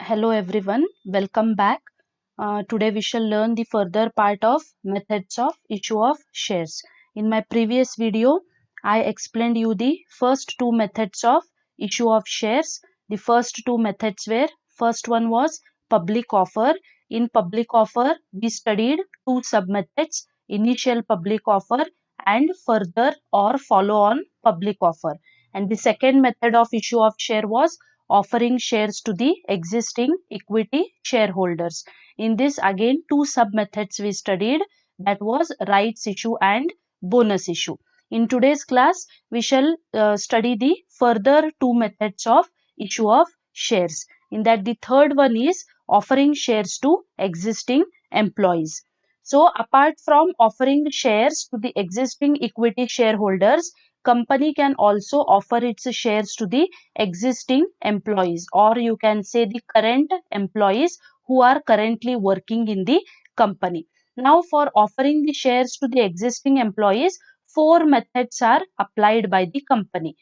Hello everyone, welcome back. Today we shall learn the further part of methods of issue of shares. In my previous video, I explained you the first two methods of issue of shares. The first two methods were, first one was public offer. In public offer, we studied two sub methods, initial public offer and further or follow on public offer. And the second method of issue of share was offering shares to the existing equity shareholders. In this again two sub methods we studied, that was rights issue and bonus issue. In today's class we shall study the further two methods of issue of shares. In that the third one is offering shares to existing employees. So apart from offering shares to the existing equity shareholders, company can also offer its shares to the existing employees, or you can say the current employees who are currently working in the company. Now for offering the shares to the existing employees, four methods are applied by the company.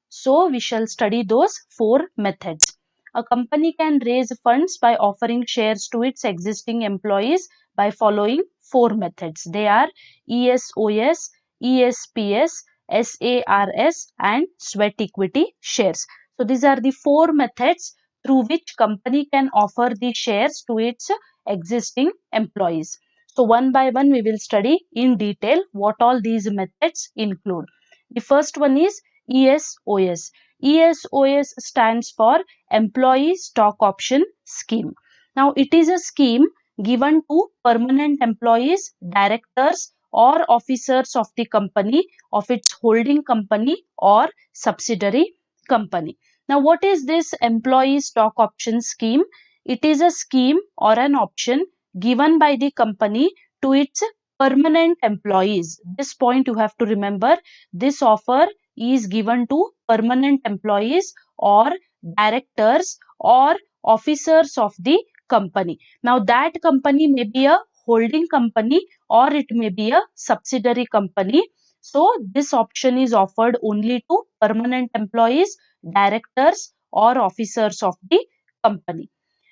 So we shall study those four methods. A company can raise funds by offering shares to its existing employees by following four methods. They are ESOS, ESPS, SARS and sweat equity shares. So these are the four methods through which company can offer the shares to its existing employees. So one by one we will study in detail what all these methods include. The first one is ESOS. ESOS stands for Employee Stock Option Scheme. Now it is a scheme given to permanent employees, directors or officers of the company, of its holding company or subsidiary company. Now what is this Employee Stock Option Scheme? It is a scheme or an option given by the company to its permanent employees. This point you have to remember. This offer is given to permanent employees or directors or officers of the company. Now that company may be a holding company or it may be a subsidiary company. So this option is offered only to permanent employees, directors or officers of the company.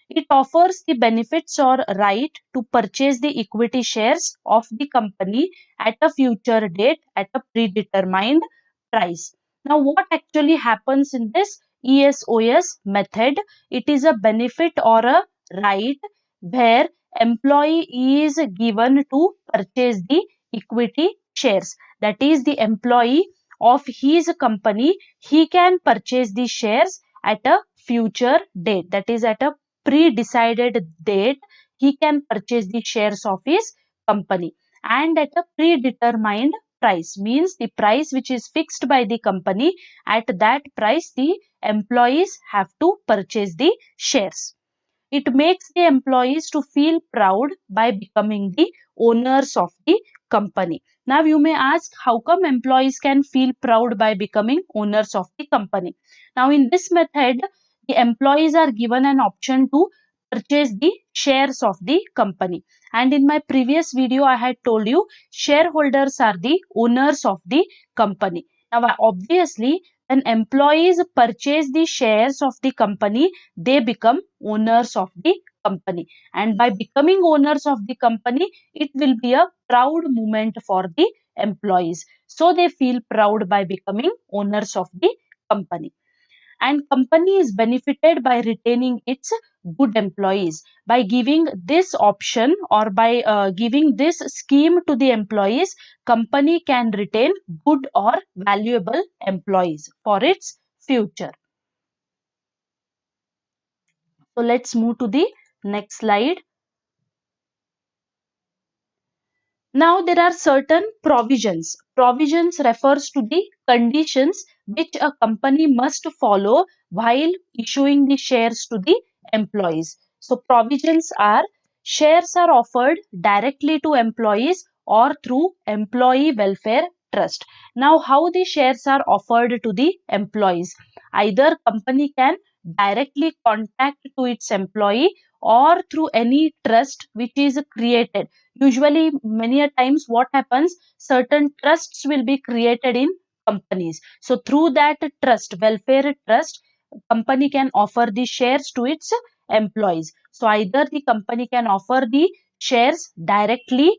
It offers the benefits or right to purchase the equity shares of the company at a future date at a predetermined price. Now, what actually happens in this ESOS method? It is a benefit or a right where employee is given to purchase the equity shares. That is, the employee of his company, he can purchase the shares at a future date. That is, at a pre-decided date, he can purchase the shares of his company and at a predetermined price, means the price which is fixed by the company. At that price the employees have to purchase the shares. It makes the employees to feel proud by becoming the owners of the company. Now you may ask, how come employees can feel proud by becoming owners of the company? Now in this method, the employees are given an option to purchase the shares of the company. And in my previous video, I had told you shareholders are the owners of the company. Now obviously, when employees purchase the shares of the company, they become owners of the company. And by becoming owners of the company, it will be a proud moment for the employees. So they feel proud by becoming owners of the company. And company is benefited by retaining its good employees. By giving this option or by giving this scheme to the employees, company can retain good or valuable employees for its future. So let's move to the next slide. Now there are certain provisions. Provisions refers to the conditions which a company must follow while issuing the shares to the employees. So provisions are: shares are offered directly to employees or through employee welfare trust. Now how the shares are offered to the employees? Either company can directly contact to its employee or through any trust which is created. Usually many a times what happens, certain trusts will be created in companies. So through that trust, welfare trust, company can offer the shares to its employees. So either the company can offer the shares directly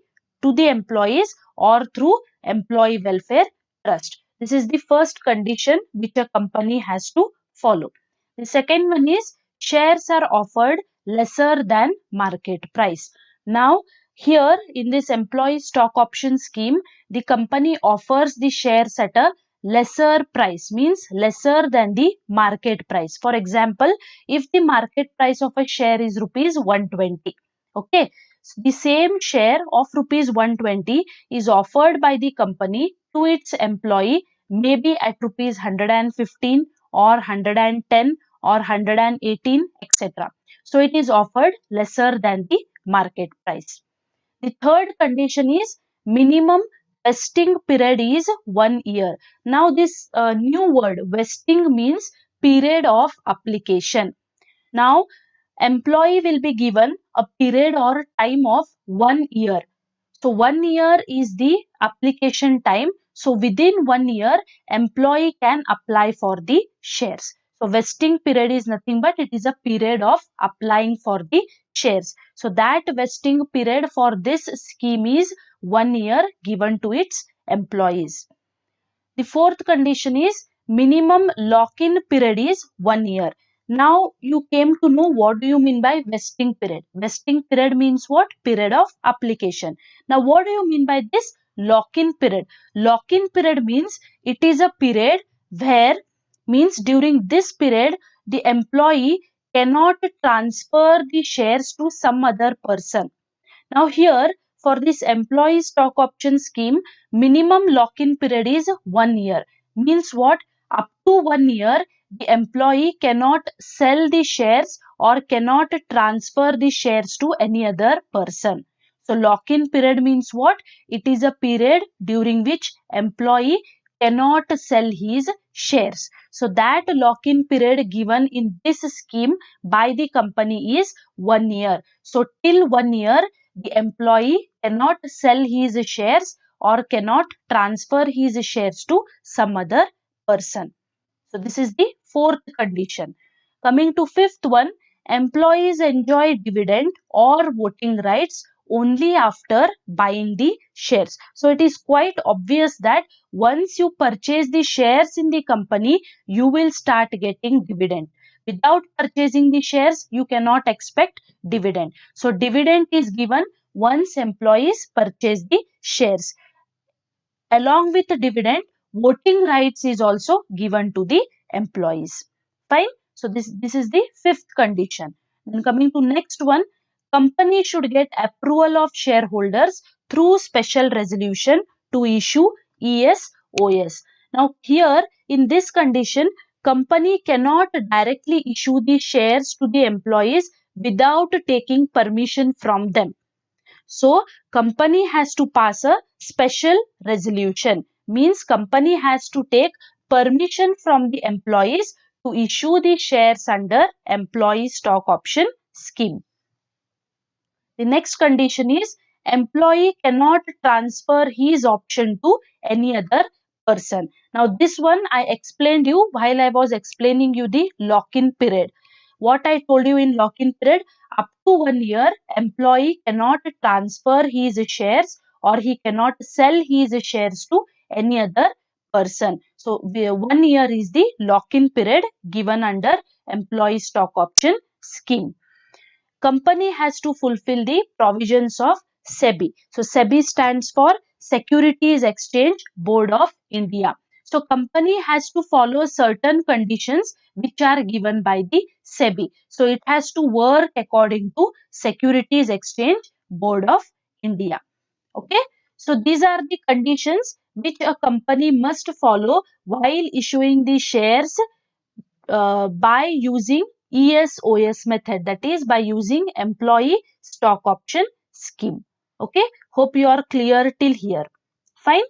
to the employees or through employee welfare trust. This is the first condition which a company has to follow. The second one is shares are offered lesser than market price. Now, here in this employee stock option scheme, the company offers the shares at a lesser price, means lesser than the market price. For example, if the market price of a share is rupees 120, okay, the same share of rupees 120 is offered by the company to its employee maybe at rupees 115 or 110 or 118, etc. So it is offered lesser than the market price. The third condition is minimum vesting period is 1 year. Now this new word vesting means period of application. Now employee will be given a period or time of 1 year. So 1 year is the application time. So within 1 year, employee can apply for the shares. So vesting period is nothing but it is a period of applying for the shares. So that vesting period for this scheme is 1 year given to its employees. The fourth condition is minimum lock-in period is 1 year. Now you came to know what do you mean by vesting period. Vesting period means what? Period of application. Now what do you mean by this lock-in period? Lock-in period means it is a period where, means during this period the employee cannot transfer the shares to some other person. Now here for this employee stock option scheme, minimum lock-in period is 1 year. Means what? Up to 1 year, the employee cannot sell the shares or cannot transfer the shares to any other person. So lock-in period means what? It is a period during which employee cannot sell his shares. So that lock-in period given in this scheme by the company is 1 year. So till 1 year, the employee cannot sell his shares or cannot transfer his shares to some other person. So this is the fourth condition. Coming to fifth one, employees enjoy dividend or voting rights only after buying the shares. So it is quite obvious that once you purchase the shares in the company, you will start getting dividend. Without purchasing the shares, you cannot expect dividend. So dividend is given once employees purchase the shares. Along with the dividend, voting rights is also given to the employees. Fine. So this is the fifth condition. Then coming to next one, company should get approval of shareholders through special resolution to issue ESOS. Now here in this condition, company cannot directly issue the shares to the employees without taking permission from them. So company has to pass a special resolution, means company has to take permission from the employees to issue the shares under employee stock option scheme. The next condition is employee cannot transfer his option to any other person. Now this one I explained you while I was explaining you the lock-in period. What I told you in lock-in period, up to 1 year, employee cannot transfer his shares or he cannot sell his shares to any other person. So 1 year is the lock-in period given under employee stock option scheme. Company has to fulfill the provisions of SEBI. So SEBI stands for Securities Exchange Board of India. So company has to follow certain conditions which are given by the SEBI. So it has to work according to Securities Exchange Board of India. Okay. So these are the conditions which a company must follow while issuing the shares by using ESOS method, that is by using employee stock option scheme. Okay, hope you are clear till here. Fine.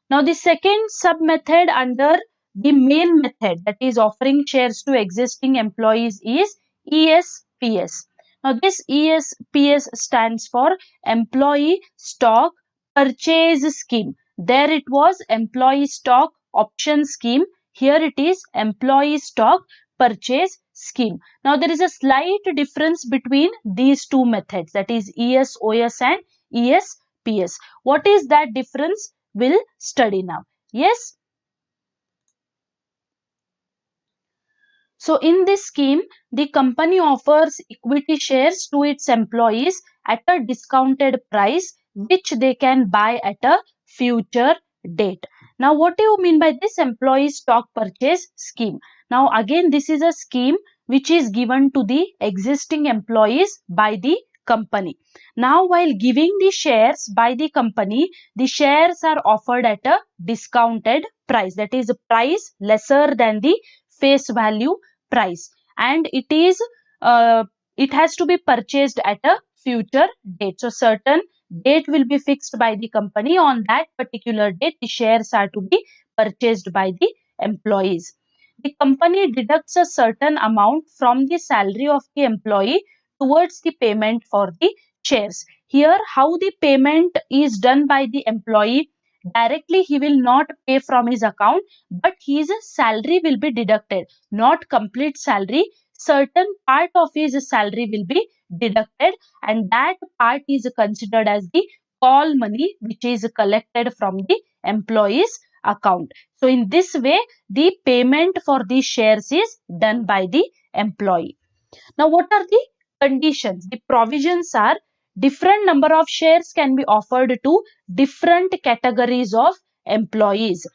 Now the second sub method under the main method, that is offering shares to existing employees, is ESPS. Now this ESPS stands for Employee Stock Purchase Scheme. There it was Employee Stock Option Scheme. Here it is Employee Stock Purchase scheme. Now there is a slight difference between these two methods, that is ESOS and ESPS. What is that difference? We'll study now. Yes. So in this scheme, the company offers equity shares to its employees at a discounted price, which they can buy at a future date. Now, what do you mean by this employee stock purchase scheme? Now, again, this is a scheme which is given to the existing employees by the company. Now, while giving the shares by the company, the shares are offered at a discounted price, that is, a price lesser than the face value price, and it has to be purchased at a future date. So certain date will be fixed by the company. On that particular date, the shares are to be purchased by the employees. The company deducts a certain amount from the salary of the employee towards the payment for the shares. Here, how the payment is done by the employee, directly he will not pay from his account, but his salary will be deducted, not complete salary. Certain part of his salary will be deducted, and that part is considered as the call money, which is collected from the employee's account. So in this way, the payment for these shares is done by the employee. Now, what are the conditions? The provisions are different number of shares can be offered to different categories of employees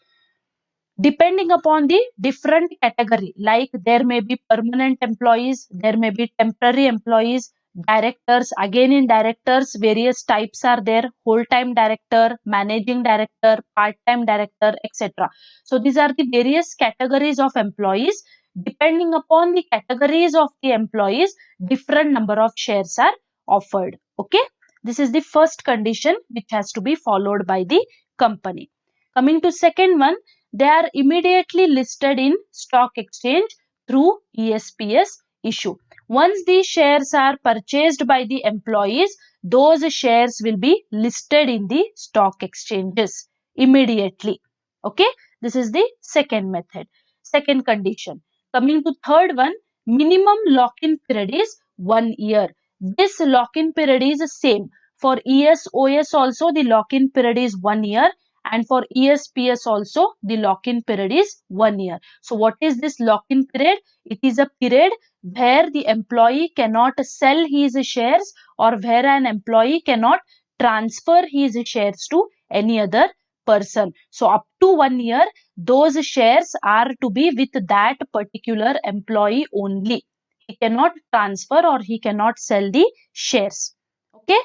depending upon the different category. Like there may be permanent employees, there may be temporary employees, directors. Again, in directors, various types are there: whole time director, managing director, part time director, etc. So these are the various categories of employees. Depending upon the categories of the employees, different number of shares are offered. Okay, this is the first condition which has to be followed by the company. Coming to second one, they are immediately listed in stock exchange through ESPS issue. Once these shares are purchased by the employees, those shares will be listed in the stock exchanges immediately. Okay, this is the second method, second condition. Coming to third one, minimum lock-in period is 1 year. This lock-in period is the same. For ESOS also the lock-in period is 1 year, and for ESPS also the lock-in period is 1 year. So what is this lock-in period? It is a period where the employee cannot sell his shares, or where an employee cannot transfer his shares to any other person. So up to 1 year, those shares are to be with that particular employee only. He cannot transfer or he cannot sell the shares. Okay.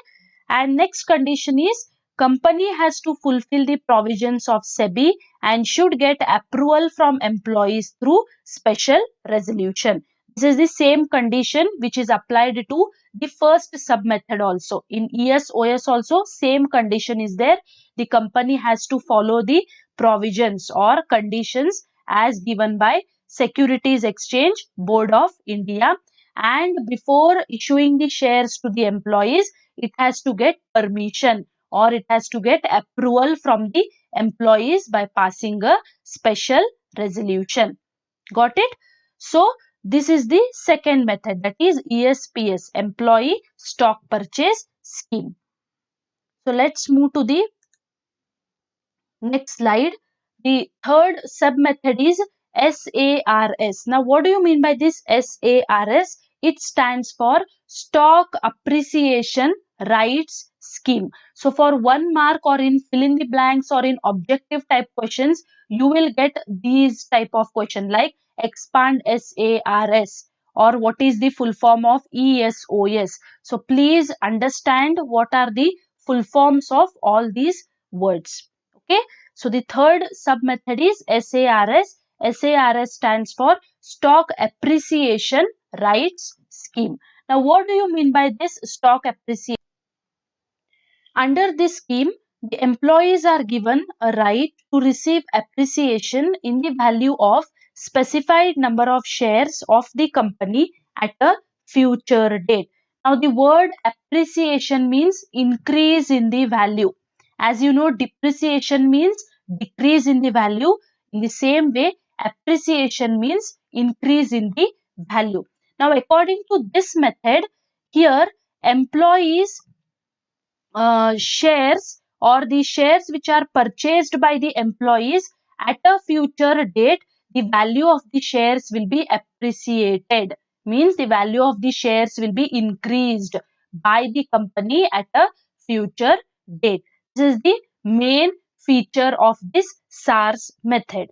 And next condition is company has to fulfill the provisions of SEBI and should get approval from employees through special resolution. This is the same condition which is applied to the first sub method also. In ESOS also same condition is there. The company has to follow the provisions or conditions as given by Securities Exchange Board of India, and before issuing the shares to the employees, it has to get permission or it has to get approval from the employees by passing a special resolution. Got it? So this is the second method, that is ESPS, Employee Stock Purchase Scheme. So let's move to the next slide. The third sub method is SARS. Now, what do you mean by this SARS? It stands for Stock Appreciation Rights Scheme. So, for 1 mark or in fill in the blanks or in objective type questions, you will get these type of question like expand SARS, or what is the full form of ESOS. So, please understand what are the full forms of all these words. Okay, so the third sub method is SARS. SARS stands for Stock Appreciation Rights Scheme. Now, what do you mean by this stock appreciation? Under this scheme, the employees are given a right to receive appreciation in the value of specified number of shares of the company at a future date. Now, the word appreciation means increase in the value. As you know, depreciation means decrease in the value. In the same way, appreciation means increase in the value. Now, according to this method, here employees shares or the shares which are purchased by the employees at a future date, the value of the shares will be appreciated. Means the value of the shares will be increased by the company at a future date. This is the main feature of this SARS method.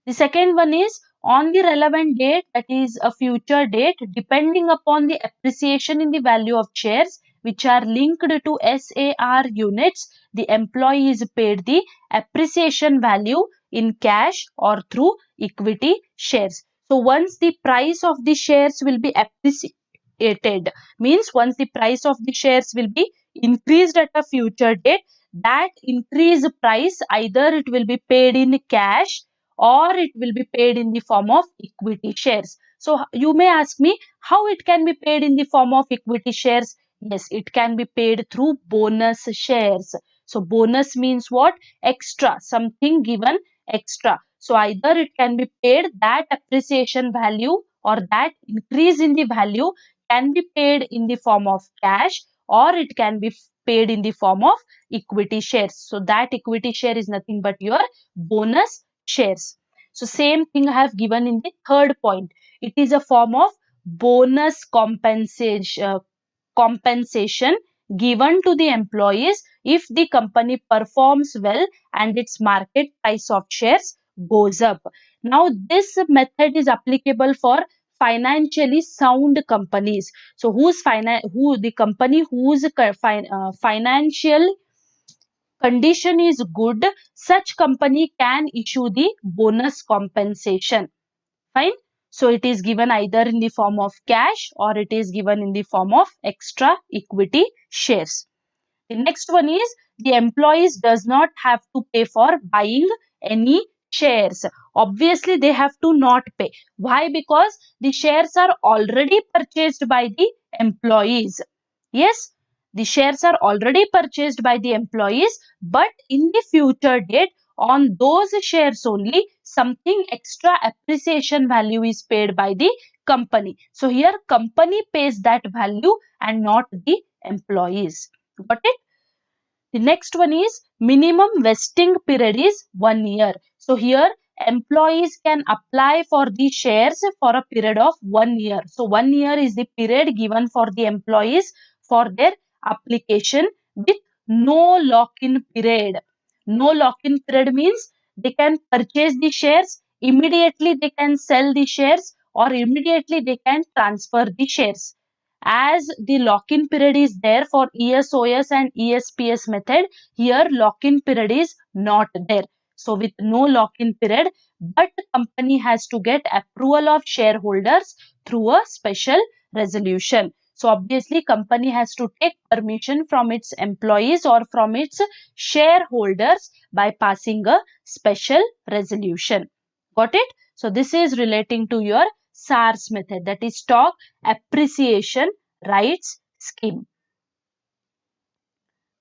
The second one is on the relevant date, that is a future date, depending upon the appreciation in the value of shares which are linked to SAR units, the employee is paid the appreciation value in cash or through equity shares. So once the price of the shares will be appreciated, means once the price of the shares will be increased at a future date, that increased price either it will be paid in cash or it will be paid in the form of equity shares. So you may ask me how it can be paid in the form of equity shares. Yes, it can be paid through bonus shares. So bonus means what? Extra, something given extra. So either it can be paid, that appreciation value or that increase in the value can be paid in the form of cash, or it can be paid in the form of equity shares. So that equity share is nothing but your bonus shares. So same thing I have given in the third point. It is a form of bonus compensation given to the employees if the company performs well and its market price of shares goes up. Now this method is applicable for financially sound companies. So who the company whose financial condition is good, such company can issue the bonus compensation. Fine. So it is given either in the form of cash or it is given in the form of extra equity shares. The next one is the employees does not have to pay for buying any shares. Obviously, they have to not pay. Why? Because the shares are already purchased by the employees. Yes, the shares are already purchased by the employees, but in the future date, on those shares only, something extra appreciation value is paid by the company. So here company pays that value and not the employees. Got it? The next one is minimum vesting period is 1 year. So here employees can apply for the shares for a period of 1 year. So 1 year is the period given for the employees for their application with no lock-in period. No lock-in period means they can purchase the shares, immediately they can sell the shares, or immediately they can transfer the shares. As the lock-in period is there for ESOS and ESPS method, here lock-in period is not there. So with no lock-in period, but company has to get approval of shareholders through a special resolution. So obviously company has to take permission from its employees or from its shareholders by passing a special resolution. Got it? So this is relating to your SARS method, that is stock appreciation rights scheme.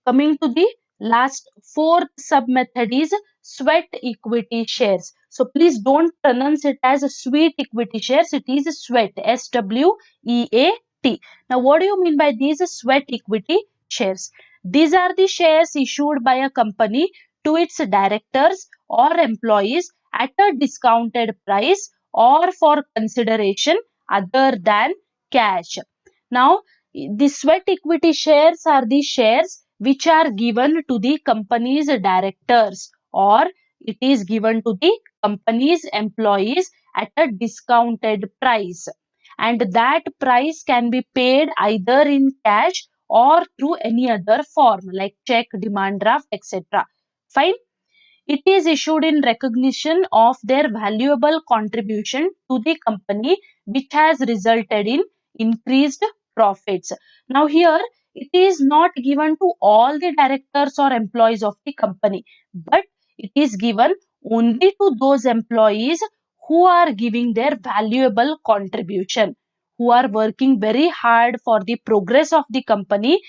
Coming to the last fourth sub method is sweat equity shares. So please don't pronounce it as a sweet equity shares. It is sweat, SWEAT. Now what do you mean by these sweat equity shares? These are the shares issued by a company to its directors or employees at a discounted price or for consideration other than cash. Now the sweat equity shares are the shares which are given to the company's directors, or it is given to the company's employees at a discounted price, and that price can be paid either in cash or through any other form like check, demand draft, etc. Fine. It is issued in recognition of their valuable contribution to the company, which has resulted in increased profits. Now, here it is not given to all the directors or employees of the company, but it is given only to those employees who are giving their valuable contribution, who are working very hard for the progress of the company.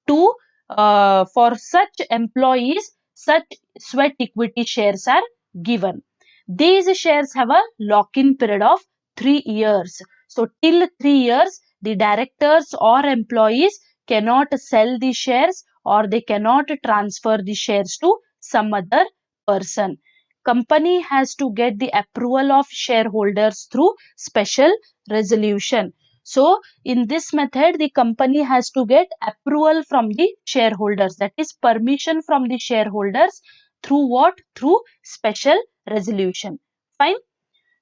To for such employees, such sweat equity shares are given. These shares have a lock-in period of 3 years. So till 3 years, the directors or employees cannot sell the shares or they cannot transfer the shares to some other person. Company has to get the approval of shareholders through special resolution. So in this method, the company has to get approval from the shareholders, that is permission from the shareholders through what? Through special resolution. Fine.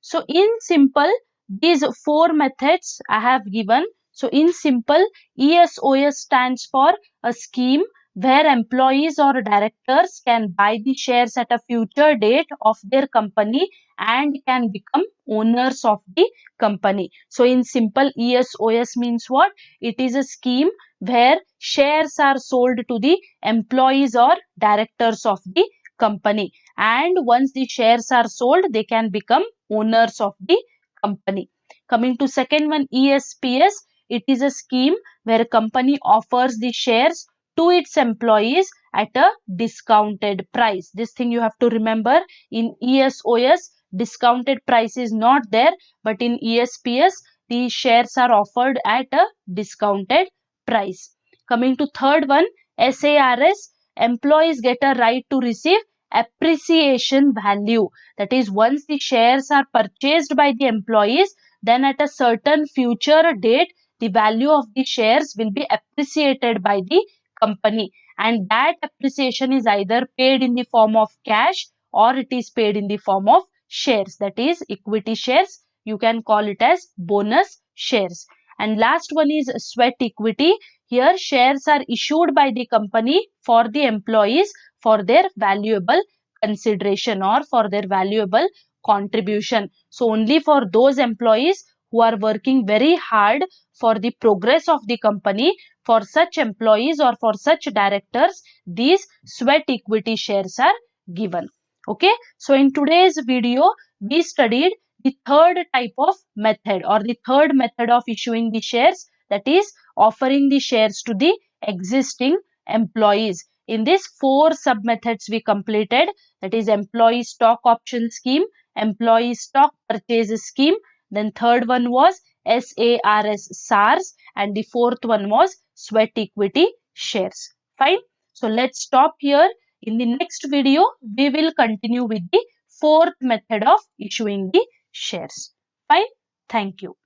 So in simple, these four methods I have given. So in simple, ESOS stands for a scheme where employees or directors can buy the shares at a future date of their company and can become owners of the company. So in simple, ESOS means what? It is a scheme where shares are sold to the employees or directors of the company, and once the shares are sold, they can become owners of the company. Coming to second one, ESPS, it is a scheme where a company offers the shares to its employees at a discounted price. This thing you have to remember. In ESOS, discounted price is not there, but in ESPS, the shares are offered at a discounted price. Coming to third one, SARS, employees get a right to receive appreciation value. That is, once the shares are purchased by the employees, then at a certain future date, the value of the shares will be appreciated by the company, and that appreciation is either paid in the form of cash or it is paid in the form of shares, that is equity shares. You can call it as bonus shares. And last one is sweat equity. Here shares are issued by the company for the employees for their valuable consideration or for their valuable contribution. So only for those employees who are working very hard for the progress of the company, for such employees or for such directors, these sweat equity shares are given. Okay, so in today's video, we studied the third type of method or the third method of issuing the shares, that is offering the shares to the existing employees. In this, four sub methods we completed, that is employee stock option scheme, employee stock purchase scheme, then third one was SARS, and the fourth one was sweat equity shares. Fine. So let's stop here. In the next video, we will continue with the fourth method of issuing the shares. Fine. Thank you.